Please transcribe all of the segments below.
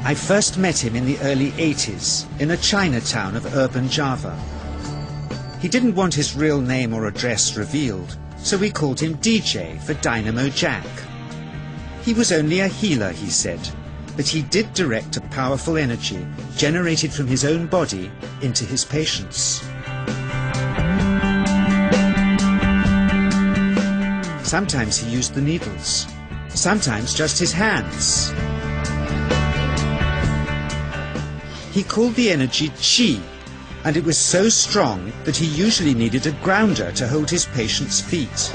I first met him in the early 80s in a Chinatown of urban Java. He didn't want his real name or address revealed, so we called him DJ for Dynamo Jack. He was only a healer, he said, but he did direct a powerful energy generated from his own body into his patients. Sometimes he used the needles, sometimes just his hands. He called the energy Qi, and it was so strong that he usually needed a grounder to hold his patients' feet.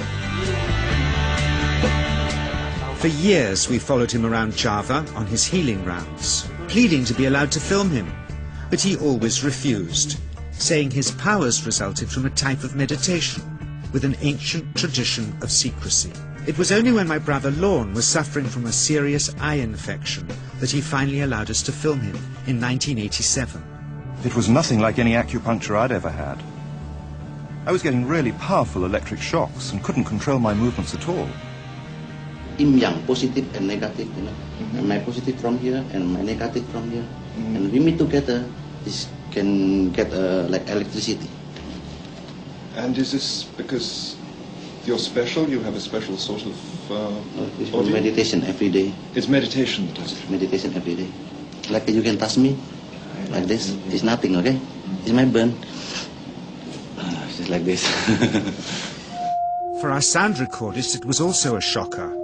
For years we followed him around Java on his healing rounds, pleading to be allowed to film him, but he always refused, saying his powers resulted from a type of meditation with an ancient tradition of secrecy. It was only when my brother Lorne was suffering from a serious eye infection that he finally allowed us to film him in 1987. It was nothing like any acupuncture I'd ever had. I was getting really powerful electric shocks and couldn't control my movements at all. Yin yang, positive and negative, you know. And my positive from here and my negative from here. And we meet together, this can get like electricity. And is this because you're special? You have a special sort of it's meditation every day. It's meditation that does it? It's meditation every day. Like you can touch me, like this. It's nothing, okay? It's my burn. It's just like this. For our sound recordist, it was also a shocker.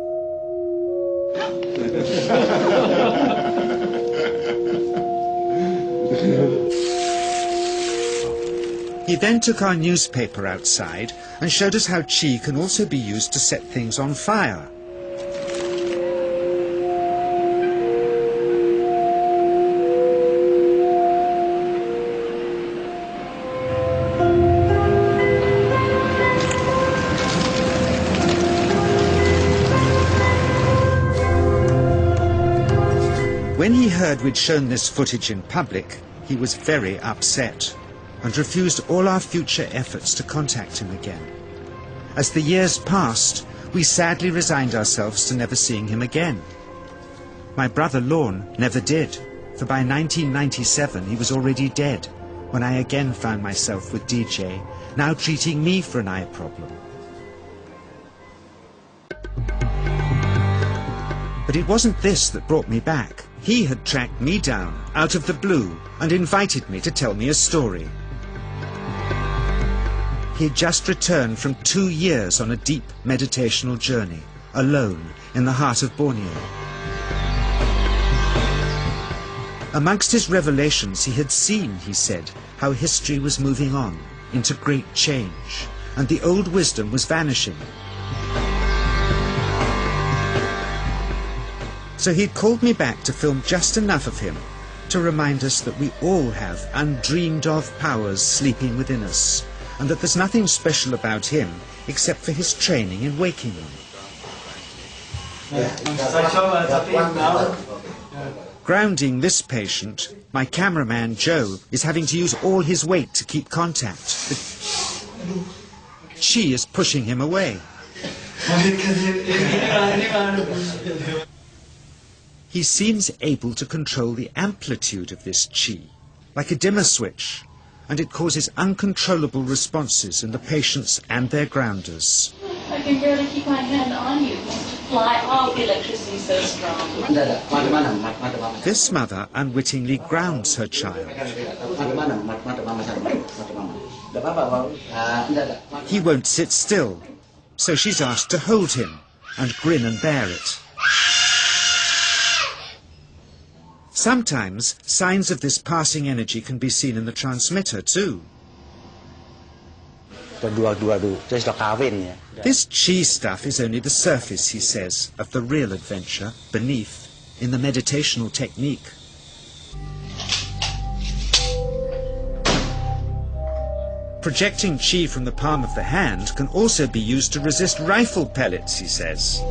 He then took our newspaper outside and showed us how Qi can also be used to set things on fire. When he heard we'd shown this footage in public, he was very upset and refused all our future efforts to contact him again. As the years passed, we sadly resigned ourselves to never seeing him again. My brother Lorne never did, for by 1997 he was already dead, when I again found myself with DJ, now treating me for an eye problem. But it wasn't this that brought me back. He had tracked me down, out of the blue, and invited me to tell me a story. He had just returned from 2 years on a deep meditational journey, alone, in the heart of Borneo. Amongst his revelations, he had seen, he said, how history was moving on into great change, and the old wisdom was vanishing. So he'd called me back to film just enough of him to remind us that we all have undreamed of powers sleeping within us, and that there's nothing special about him except for his training in waking them. Grounding this patient, my cameraman Joe is having to use all his weight to keep contact. But Qi is pushing him away. He seems able to control the amplitude of this Qi, like a dimmer switch, and it causes uncontrollable responses in the patients and their grounders. I can barely keep my hand on you. Fly off, electricity so strong. This mother unwittingly grounds her child. He won't sit still, so she's asked to hold him and grin and bear it. Sometimes signs of this passing energy can be seen in the transmitter too. This Qi stuff is only the surface, he says, of the real adventure beneath, in the meditational technique. Projecting Qi from the palm of the hand can also be used to resist rifle pellets, he says.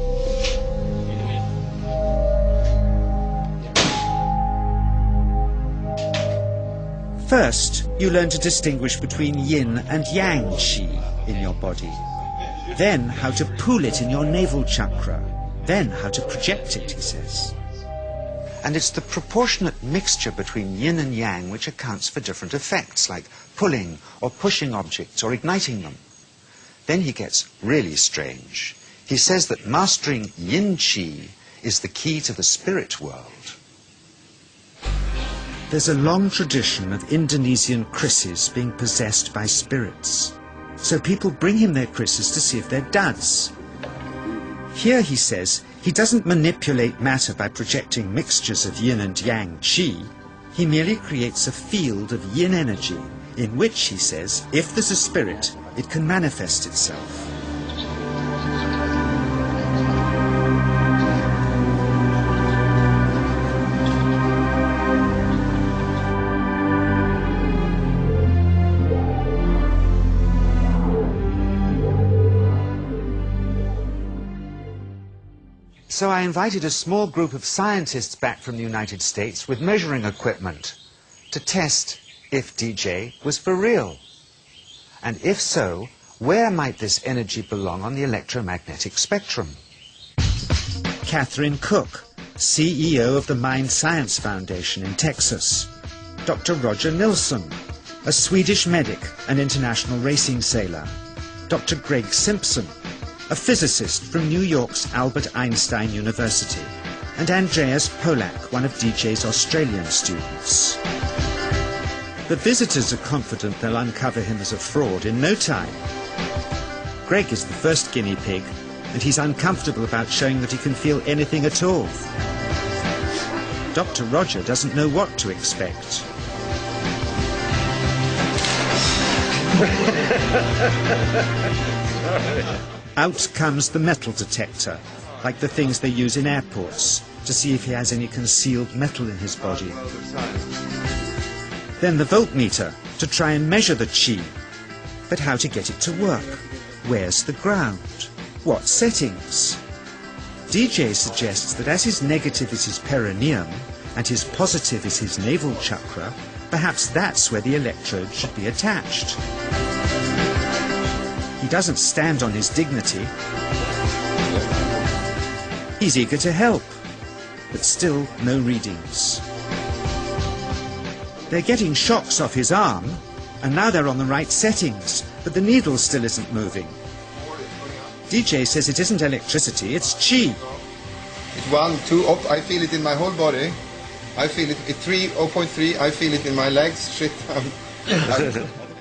First, you learn to distinguish between yin and yang Qi in your body. Then how to pool it in your navel chakra. Then how to project it, he says. And it's the proportionate mixture between yin and yang which accounts for different effects, like pulling or pushing objects or igniting them. Then he gets really strange. He says that mastering yin qi is the key to the spirit world. There's a long tradition of Indonesian krisis being possessed by spirits. So people bring him their krisis to see if they're duds. Here, he says, he doesn't manipulate matter by projecting mixtures of yin and yang qi. He merely creates a field of yin energy in which, he says, if there's a spirit, it can manifest itself. So I invited a small group of scientists back from the United States with measuring equipment to test if DJ was for real. And if so, where might this energy belong on the electromagnetic spectrum? Catherine Cook, CEO of the Mind Science Foundation in Texas. Dr. Roger Nilsson, a Swedish medic and international racing sailor. Dr. Greg Simpson, a physicist from New York's Albert Einstein University, and Andreas Polak, one of DJ's Australian students. The visitors are confident they'll uncover him as a fraud in no time. Greg is the first guinea pig, and he's uncomfortable about showing that he can feel anything at all. Dr. Roger doesn't know what to expect. Out comes the metal detector, like the things they use in airports, to see if he has any concealed metal in his body. Then the voltmeter, to try and measure the qi. But how to get it to work? Where's the ground? What settings? DJ suggests that as his negative is his perineum, and his positive is his navel chakra, perhaps that's where the electrode should be attached. He doesn't stand on his dignity. He's eager to help, but still no readings. They're getting shocks off his arm, and now they're on the right settings, but the needle still isn't moving. DJ says it isn't electricity, it's qi. It's 1, 2, up, I feel it in my whole body. I feel it at 3, 0.3, I feel it in my legs. Shit.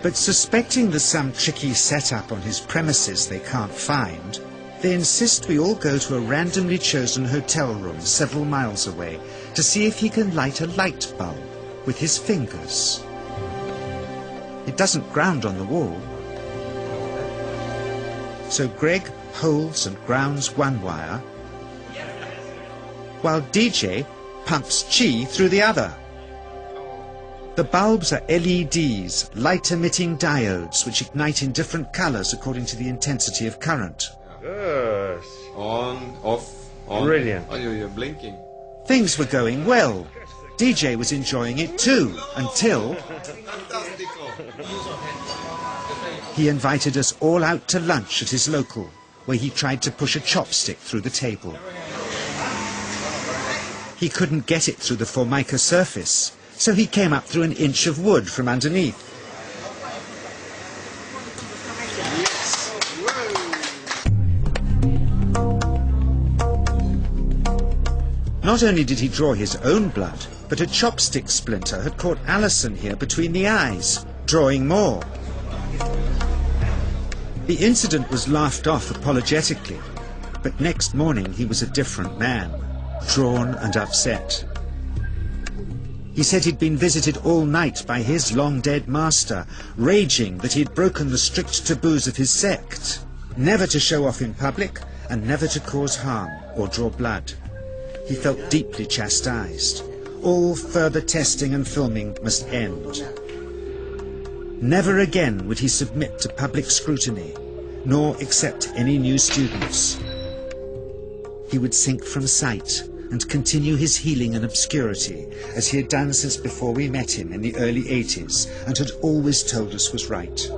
But suspecting there's some tricky setup on his premises they can't find, they insist we all go to a randomly chosen hotel room several miles away to see if he can light a light bulb with his fingers. It doesn't ground on the wall. So Greg holds and grounds one wire, while DJ pumps qi through the other. The bulbs are LEDs, light-emitting diodes, which ignite in different colors according to the intensity of current. Yes. On, off, on. Brilliant. Oh, you're blinking. Things were going well. DJ was enjoying it too, until he invited us all out to lunch at his local, where he tried to push a chopstick through the table. He couldn't get it through the Formica surface, so he came up through an inch of wood from underneath. Not only did he draw his own blood, but a chopstick splinter had caught Alison here between the eyes, drawing more. The incident was laughed off apologetically, but next morning he was a different man, drawn and upset. He said he'd been visited all night by his long-dead master, raging that he'd broken the strict taboos of his sect, never to show off in public and never to cause harm or draw blood. He felt deeply chastised. All further testing and filming must end. Never again would he submit to public scrutiny, nor accept any new students. He would sink from sight and continue his healing in obscurity, as he had done since before we met him in the early 80s and had always told us was right.